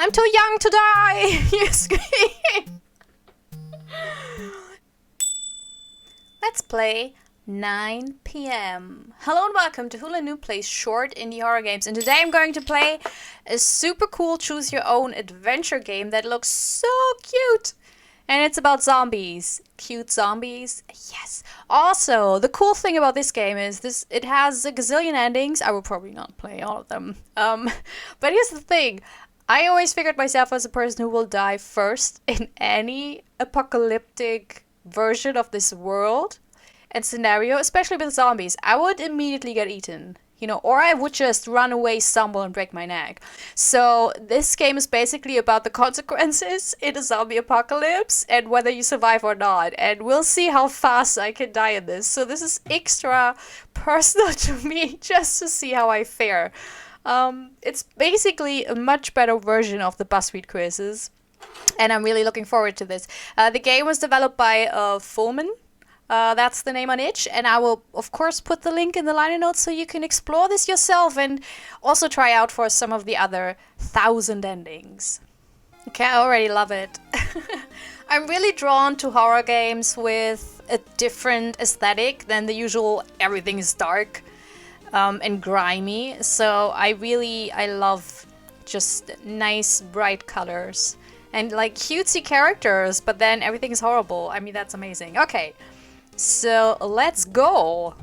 I'm too young to die! You scream! Let's play 9 p.m. Hello and welcome to Fulmen Plays Short Indie Horror Games. And today I'm going to play a super cool choose your own adventure game that looks so cute. And it's about zombies. Cute zombies. Yes. Also, the cool thing about this game is it has a gazillion endings. I will probably not play all of them. But here's the thing. I always figured myself as a person who will die first in any apocalyptic version of this world and scenario, especially with zombies. I would immediately get eaten, you know, or I would just run away, stumble, and break my neck. So this game is basically about the consequences in a zombie apocalypse and whether you survive or not. And we'll see how fast I can die in this. So this is extra personal to me just to see how I fare. It's basically a much better version of the BuzzFeed quizzes. And I'm really looking forward to this. The game was developed by Fulmen. That's the name on itch. And I will, of course, put the link in the liner notes so you can explore this yourself and also try out for some of the other 1,000 endings. Okay, I already love it. I'm really drawn to horror games with a different aesthetic than the usual everything is dark and grimy. So I love just nice, bright colors. And like cutesy characters, but then everything is horrible. I mean, that's amazing. Okay, so let's go.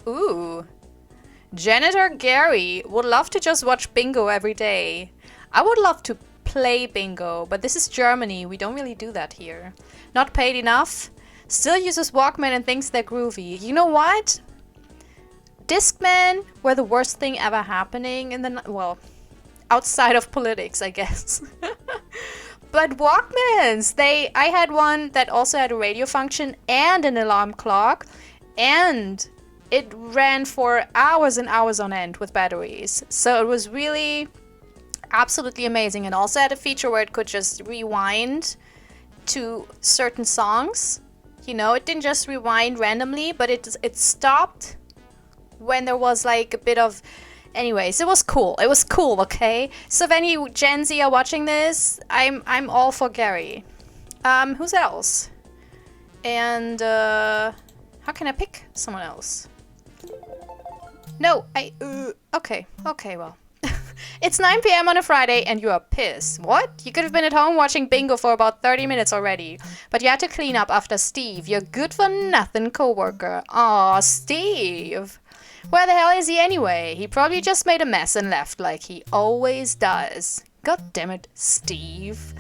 Ooh. Janitor Gary would love to just watch bingo every day. I would love to play bingo, but this is Germany. We don't really do that here. Not paid enough. Still uses Walkman and thinks they're groovy. You know what? Discmen were the worst thing ever happening in the... well... outside of politics, I guess. But Walkmans, I had one that also had a radio function and an alarm clock, and it ran for hours and hours on end with batteries. So it was really absolutely amazing, and also had a feature where it could just rewind to certain songs. You know, it didn't just rewind randomly, but it stopped when there was like a bit of... Anyways, it was cool. It was cool, okay? So if any Gen Z are watching this, I'm all for Gary. Who's else? And how can I pick someone else? No, okay, well. It's 9 p.m. on a Friday and you are pissed. What? You could have been at home watching bingo for about 30 minutes already. But you had to clean up after Steve, your good-for-nothing coworker. Aw, Steve. Where the hell is he anyway? He probably just made a mess and left like he always does. God damn it, Steve.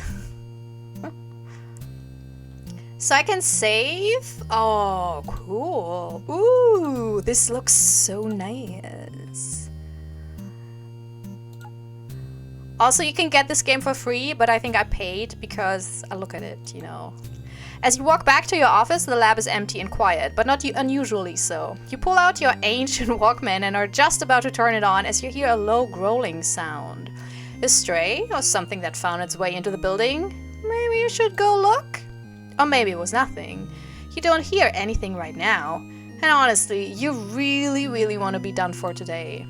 So I can save? Oh, cool. Ooh, this looks so nice. Also, you can get this game for free, but I think I paid because I look at it, you know. As you walk back to your office, the lab is empty and quiet, but not unusually so. You pull out your ancient Walkman and are just about to turn it on as you hear a low growling sound. A stray, or something that found its way into the building? Maybe you should go look? Or maybe it was nothing. You don't hear anything right now. And honestly, you really, really want to be done for today.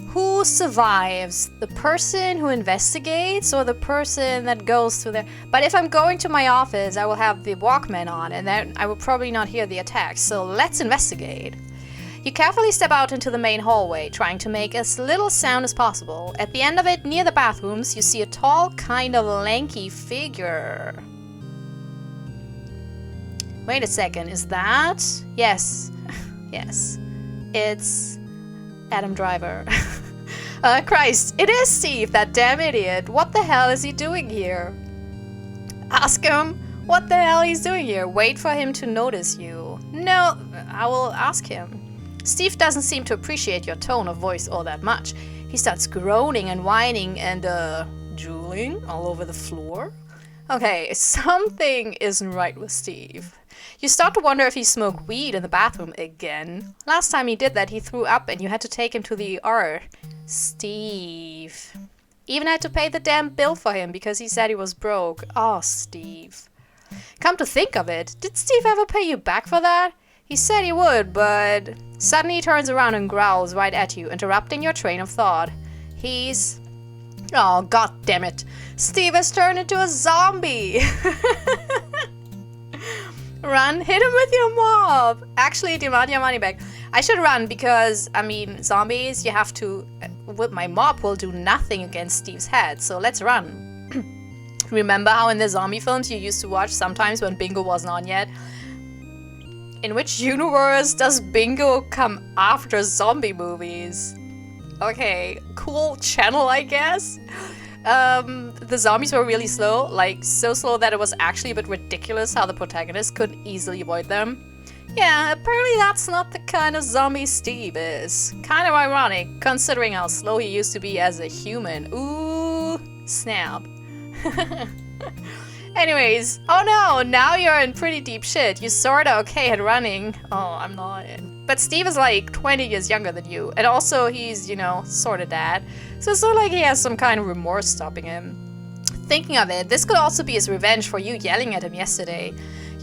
Who survives? The person who investigates or the person that goes through there? But if I'm going to my office, I will have the Walkman on and then I will probably not hear the attacks. So let's investigate. You carefully step out into the main hallway, trying to make as little sound as possible. At the end of it, near the bathrooms, you see a tall, kind of lanky figure. Wait a second, is that? Yes. Yes. It's Adam Driver. Christ, it is Steve, that damn idiot. What the hell is he doing here? Ask him what the hell he's doing here. Wait for him to notice you. No, I will ask him. Steve doesn't seem to appreciate your tone of voice all that much. He starts groaning and whining and, drooling all over the floor. Okay, something isn't right with Steve. You start to wonder if he smoked weed in the bathroom again. Last time he did that, he threw up and you had to take him to the ER. Steve. Even had to pay the damn bill for him because he said he was broke. Oh, Steve. Come to think of it, did Steve ever pay you back for that? He said he would, but... Suddenly he turns around and growls right at you, interrupting your train of thought. He's... Oh, god damn it. Steve has turned into a zombie. Run, hit him with your mob. Actually, demand your money back. I should run because, I mean, zombies, you have to... My mob will do nothing against Steve's head, so let's run. Remember how in the zombie films you used to watch sometimes when Bingo wasn't on yet? In which universe does Bingo come after zombie movies? Okay, cool channel, I guess. The zombies were really slow, like so slow that it was actually a bit ridiculous how the protagonist could easily avoid them. Yeah, apparently that's not the kind of zombie Steve is. Kind of ironic, considering how slow he used to be as a human. Ooh, snap. Anyways, oh no, now you're in pretty deep shit. You're sorta okay at running. Oh, I'm not. But Steve is like 20 years younger than you. And also he's, you know, sorta dead. So it's not like he has some kind of remorse stopping him. Thinking of it, this could also be his revenge for you yelling at him yesterday.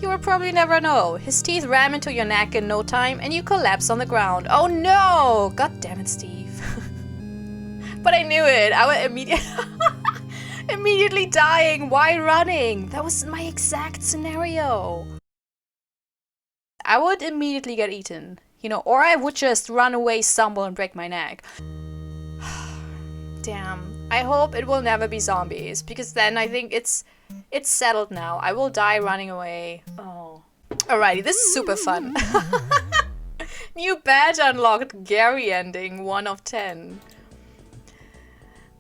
You will probably never know. His teeth ram into your neck in no time and you collapse on the ground. Oh no! God damn it, Steve. But I knew it. I would immediately dying. Why running? That was my exact scenario. I would immediately get eaten. You know, or I would just run away somewhere and break my neck. Damn. I hope it will never be zombies, because then I think it's settled now. I will die running away. Oh. Alrighty, this is super fun. New badge unlocked. Gary ending. 1 of 10.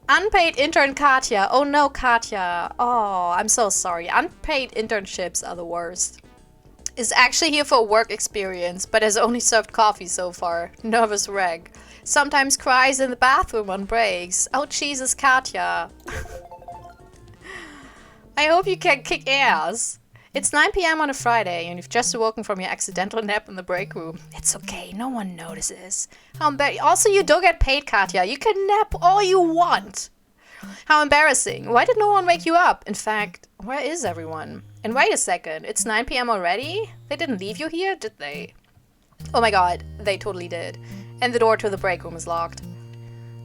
Unpaid intern Katya. Oh no, Katya. Oh, I'm so sorry. Unpaid internships are the worst. Is actually here for work experience, but has only served coffee so far. Nervous wreck. Sometimes cries in the bathroom on breaks. Oh Jesus, Katya. I hope you can kick ass. It's 9 PM on a Friday and you've just awoken from your accidental nap in the break room. It's okay, no one notices. Also, you don't get paid, Katya. You can nap all you want. How embarrassing. Why did no one wake you up? In fact, where is everyone? And wait a second, it's 9 PM already? They didn't leave you here, did they? Oh my god, they totally did. And the door to the break room is locked.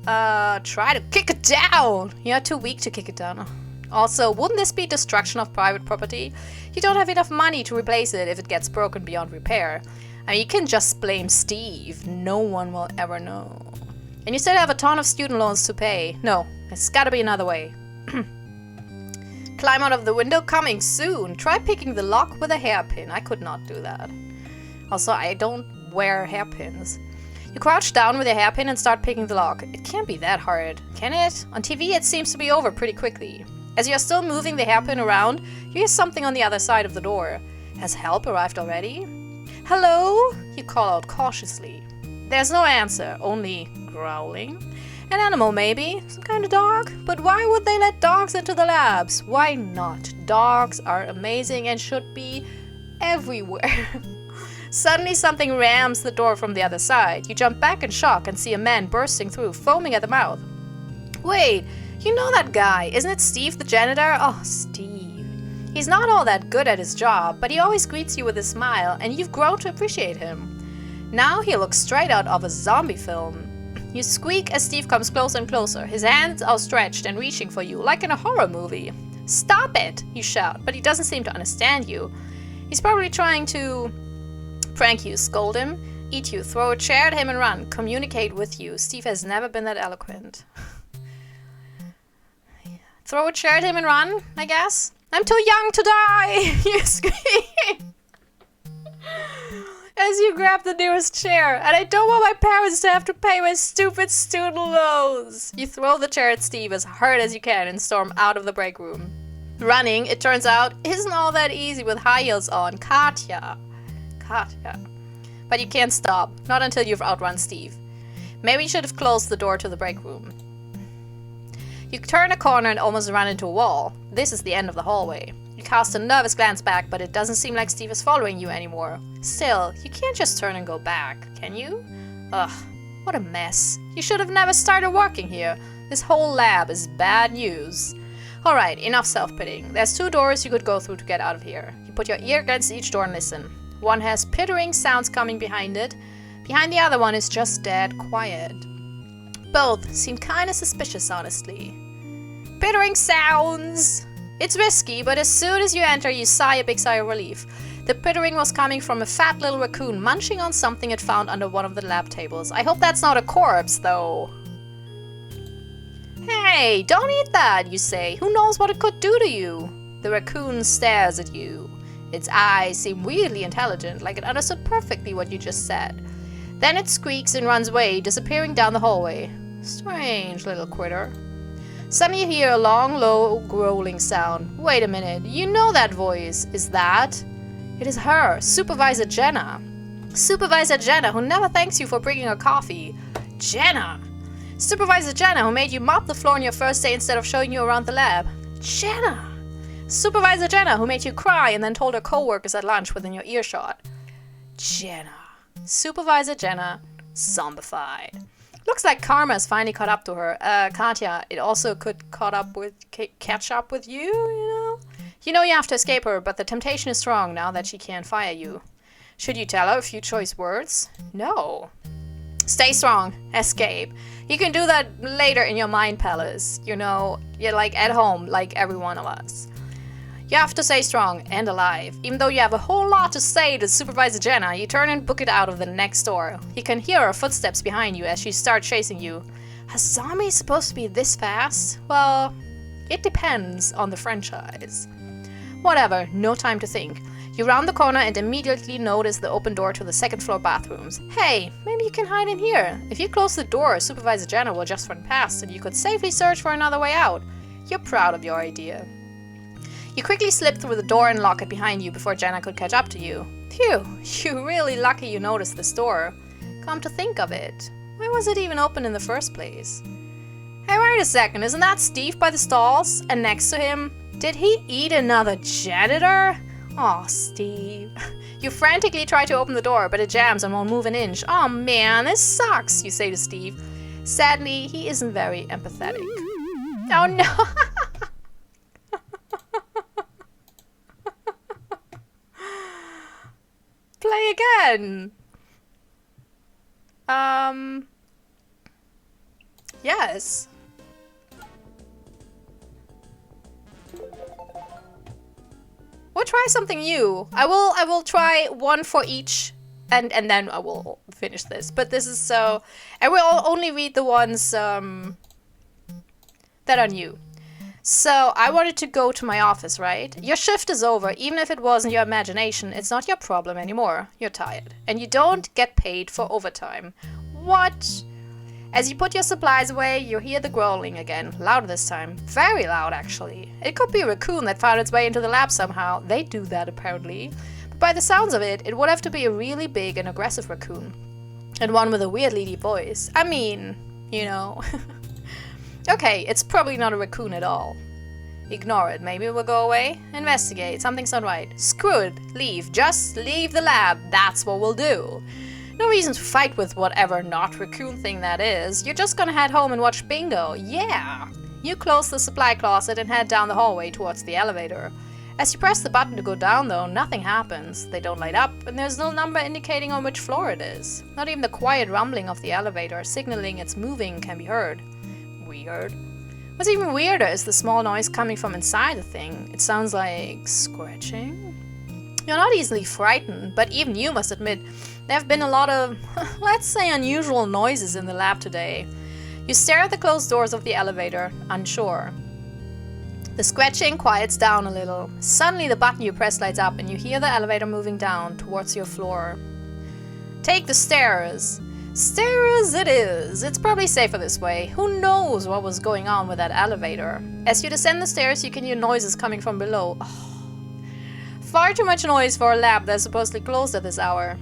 Try to kick it down! You're too weak to kick it down. Also, wouldn't this be destruction of private property? You don't have enough money to replace it if it gets broken beyond repair. I mean, you can just blame Steve. No one will ever know. And you still have a ton of student loans to pay. No, there's gotta be another way. Climb out of the window coming soon. Try picking the lock with a hairpin. I could not do that. Also, I don't wear hairpins. You crouch down with a hairpin and start picking the lock. It can't be that hard, can it? On TV it seems to be over pretty quickly. As you are still moving the hairpin around, you hear something on the other side of the door. Has help arrived already? Hello? You call out cautiously. There's no answer, only growling. An animal maybe, some kind of dog? But why would they let dogs into the labs? Why not? Dogs are amazing and should be everywhere. Suddenly something rams the door from the other side. You jump back in shock and see a man bursting through, foaming at the mouth. Wait, you know that guy. Isn't it Steve the janitor? Oh, Steve. He's not all that good at his job, but he always greets you with a smile, and you've grown to appreciate him. Now he looks straight out of a zombie film. You squeak as Steve comes closer and closer, his hands outstretched and reaching for you, like in a horror movie. Stop it, you shout, but he doesn't seem to understand you. He's probably trying to prank you, scold him, eat you, throw a chair at him and run, communicate with you. Steve has never been that eloquent. Throw a chair at him and run, I guess? I'm too young to die! You scream as you grab the nearest chair. And I don't want my parents to have to pay my stupid student loans. You throw the chair at Steve as hard as you can and storm out of the break room. Running, it turns out, isn't all that easy with high heels on. Katya. But you can't stop. Not until you've outrun Steve. Maybe you should have closed the door to the break room. You turn a corner and almost run into a wall. This is the end of the hallway. You cast a nervous glance back, but it doesn't seem like Steve is following you anymore. Still, you can't just turn and go back, can you? Ugh, what a mess. You should have never started working here. This whole lab is bad news. Alright, enough self-pitying. There's 2 doors you could go through to get out of here. You put your ear against each door and listen. One has pittering sounds coming behind it. Behind the other one is just dead quiet. Both seem kinda suspicious, honestly. Pittering sounds! It's risky, but as soon as you enter, you sigh a big sigh of relief. The pittering was coming from a fat little raccoon munching on something it found under one of the lab tables. I hope that's not a corpse, though. Hey, don't eat that, you say. Who knows what it could do to you? The raccoon stares at you. Its eyes seem weirdly intelligent, like it understood perfectly what you just said. Then it squeaks and runs away, disappearing down the hallway. Strange little critter. Suddenly you hear a long, low, growling sound. Wait a minute, you know that voice. Is that? It is her, Supervisor Jenna. Supervisor Jenna, who never thanks you for bringing her coffee. Jenna! Supervisor Jenna, who made you mop the floor on your first day instead of showing you around the lab. Jenna! Supervisor Jenna, who made you cry and then told her co-workers at lunch within your earshot. Jenna. Supervisor Jenna, zombified. Looks like karma has finally caught up to her. Katya, it also could catch up with you, you know? You know you have to escape her, but the temptation is strong now that she can't fire you. Should you tell her a few choice words? No. Stay strong. Escape. You can do that later in your mind palace. You know, you're like at home, like every one of us. You have to stay strong and alive. Even though you have a whole lot to say to Supervisor Jenna, you turn and book it out of the next door. You can hear her footsteps behind you as she starts chasing you. Are zombies supposed to be this fast? Well, it depends on the franchise. Whatever, no time to think. You round the corner and immediately notice the open door to the second floor bathrooms. Hey, maybe you can hide in here. If you close the door, Supervisor Jenna will just run past and you could safely search for another way out. You're proud of your idea. You quickly slip through the door and lock it behind you before Jenna could catch up to you. Phew, you're really lucky you noticed this door. Come to think of it, why was it even open in the first place? Hey, wait a second, isn't that Steve by the stalls? And next to him, did he eat another janitor? Aw, Steve. You frantically try to open the door, but it jams and won't move an inch. Oh man, this sucks, you say to Steve. Sadly, he isn't very empathetic. Oh no! Play again. Yes. We'll try something new. I will try one for each and then I will finish this. But this is so I will only read the ones that are new. So, I wanted to go to my office, right? Your shift is over. Even if it wasn't your imagination, it's not your problem anymore. You're tired. And you don't get paid for overtime. What? As you put your supplies away, you hear the growling again. Louder this time. Very loud, actually. It could be a raccoon that found its way into the lab somehow. They do that, apparently. But by the sounds of it, it would have to be a really big and aggressive raccoon. And one with a weirdly deep voice. I mean, you know... Okay, it's probably not a raccoon at all. Ignore it. Maybe it will go away. Investigate. Something's not right. Screw it. Leave. Just leave the lab. That's what we'll do. No reason to fight with whatever not raccoon thing that is. You're just gonna head home and watch bingo. Yeah! You close the supply closet and head down the hallway towards the elevator. As you press the button to go down though, nothing happens. They don't light up, and there's no number indicating on which floor it is. Not even the quiet rumbling of the elevator, signaling it's moving, can be heard. Weird. What's even weirder is the small noise coming from inside the thing. It sounds like scratching. You're not easily frightened, but even you must admit there have been a lot of, let's say, unusual noises in the lab today. You stare at the closed doors of the elevator, unsure. The scratching quiets down a little. Suddenly the button you press lights up and you hear the elevator moving down towards your floor. Take the stairs. Stairs it is. It's probably safer this way. Who knows what was going on with that elevator? As you descend the stairs, you can hear noises coming from below. Oh, far too much noise for a lab that's supposedly closed at this hour.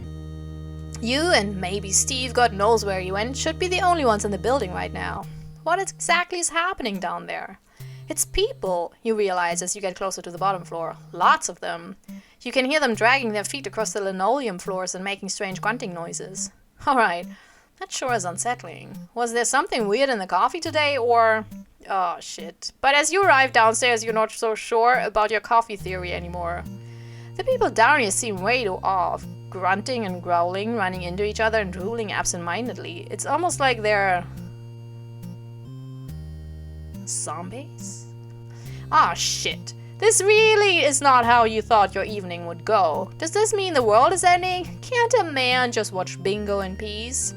You and maybe Steve, God knows where he went, should be the only ones in the building right now. What exactly is happening down there? It's people, you realize as you get closer to the bottom floor. Lots of them. You can hear them dragging their feet across the linoleum floors and making strange grunting noises. Alright, that sure is unsettling. Was there something weird in the coffee today, or... Oh, shit. But as you arrive downstairs, you're not so sure about your coffee theory anymore. The people down here seem way too off. Grunting and growling, running into each other and drooling absent-mindedly. It's almost like they're... Zombies? Ah, shit. This really is not how you thought your evening would go. Does this mean the world is ending? Can't a man just watch bingo in peace?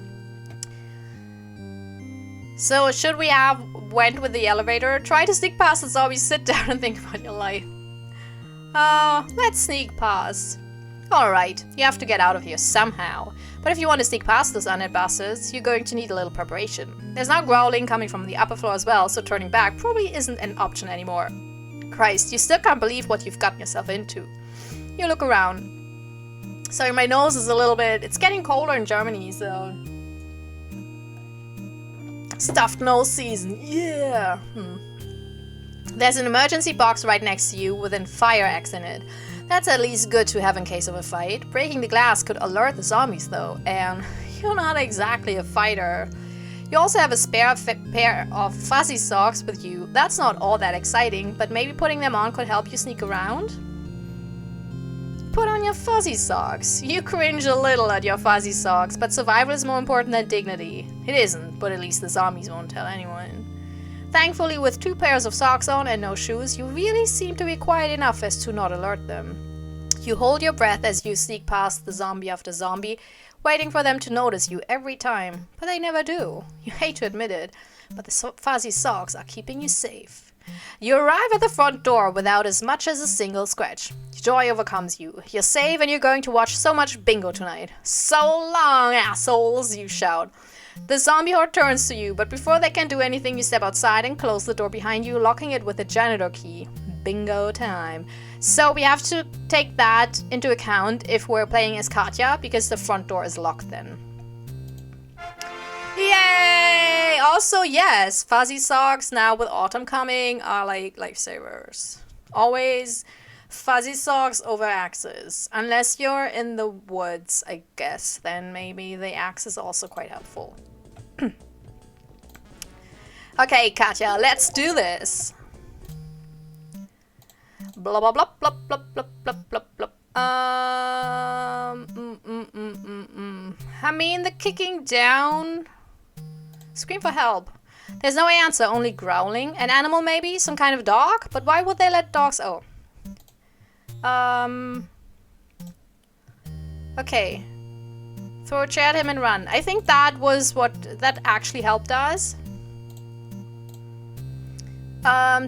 So, should we have went with the elevator? Try to sneak past the zombies, sit down and think about your life. Let's sneak past. Alright, you have to get out of here somehow. But if you want to sneak past those undead bastards, you're going to need a little preparation. There's now growling coming from the upper floor as well, so turning back probably isn't an option anymore. Christ, you still can't believe what you've gotten yourself into. You look around. Sorry, my nose is a little bit... It's getting colder in Germany, so... Stuffed nose season, yeah! There's an emergency box right next to you with a fire axe in it. That's at least good to have in case of a fight. Breaking the glass could alert the zombies though, and you're not exactly a fighter. You also have a spare pair of fuzzy socks with you. That's not all that exciting, but maybe putting them on could help you sneak around? Put on your fuzzy socks. You cringe a little at your fuzzy socks, but survival is more important than dignity. It isn't, but at least the zombies won't tell anyone. Thankfully, with 2 pairs of socks on and no shoes, you really seem to be quiet enough as to not alert them. You hold your breath as you sneak past the zombie after zombie, waiting for them to notice you every time, but they never do. You hate to admit it, but the fuzzy socks are keeping you safe. You arrive at the front door without as much as a single scratch. Joy overcomes you. You're safe and you're going to watch so much bingo tonight. So long, assholes, you shout. The zombie horde turns to you, but before they can do anything, you step outside and close the door behind you, locking it with the janitor key. Bingo time. So we have to take that into account if we're playing as Katja, because the front door is locked then. Yay! Also, yes, fuzzy socks now with autumn coming are like lifesavers. Always fuzzy socks over axes. Unless you're in the woods, I guess, then maybe the axe is also quite helpful. Okay, Katja, let's do this. Blah blah blah blah blah blah blah blah blah. I mean, the kicking down. Scream for help. There's no answer, only growling. An animal maybe? Some kind of dog? But why would they let dogs... Oh. Okay. Throw a chair at him and run. I think that was that actually helped us.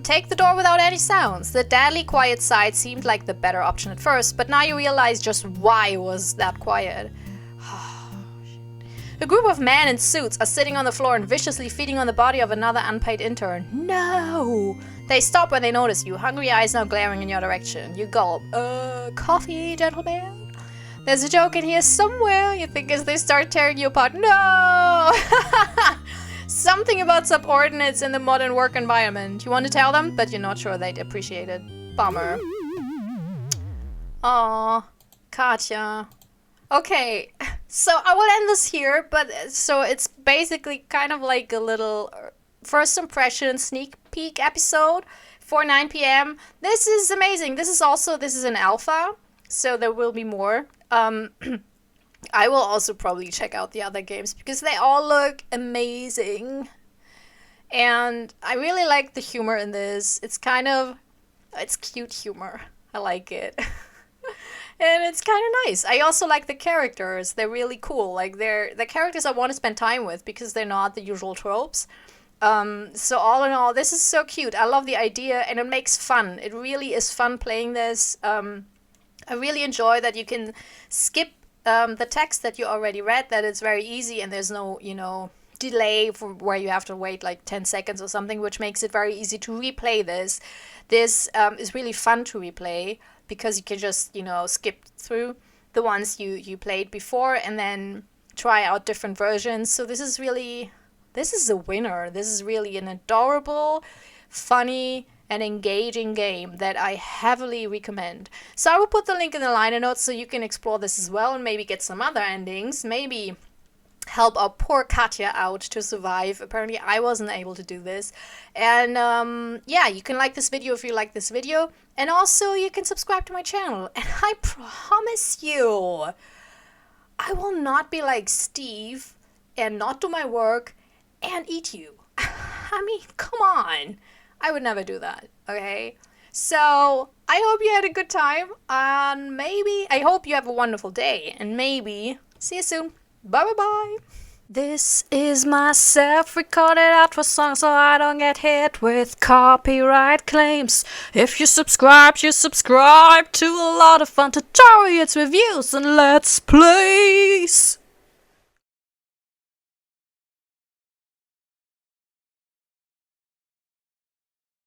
Take the door without any sounds. The deadly quiet side seemed like the better option at first, but now you realize just why it was that quiet. A group of men in suits are sitting on the floor and viciously feeding on the body of another unpaid intern. No! They stop when they notice you, hungry eyes now glaring in your direction. You gulp. Coffee, gentlemen? There's a joke in here somewhere, you think, as they start tearing you apart. No! Something about subordinates in the modern work environment. You want to tell them, but you're not sure they'd appreciate it. Bummer. Aww. Katja. Okay, so I will end this here, but so it's basically kind of like a little first impression sneak peek episode for 9 p.m. This is amazing. This is an alpha, so there will be more. I will also probably check out the other games because they all look amazing. And I really like the humor in this. It's cute humor. I like it. And it's kind of nice. I also like the characters. They're really cool. Like, they're the characters I want to spend time with because they're not the usual tropes. So all in all, this is so cute. I love the idea and it makes fun. It really is fun playing this. I really enjoy that you can skip the text that you already read, that it's very easy and there's no, delay for where you have to wait like 10 seconds or something, which makes it very easy to replay this. This is really fun to replay because you can just, skip through the ones you played before and then try out different versions. So this is a winner. This is really an adorable, funny, and engaging game that I heavily recommend. So I will put the link in the liner notes so you can explore this as well and maybe get some other endings. Maybe help our poor Katja out to survive. Apparently I wasn't able to do this. And yeah, you can like this video if you like this video. And also you can subscribe to my channel. And I promise you, I will not be like Steve and not do my work and eat you. I mean, come on. I would never do that, okay? So, I hope you had a good time, and maybe, I hope you have a wonderful day, and maybe, see you soon. Bye bye bye. This is my self-recorded outro song so I don't get hit with copyright claims. If you subscribe to a lot of fun tutorials, reviews, and let's plays.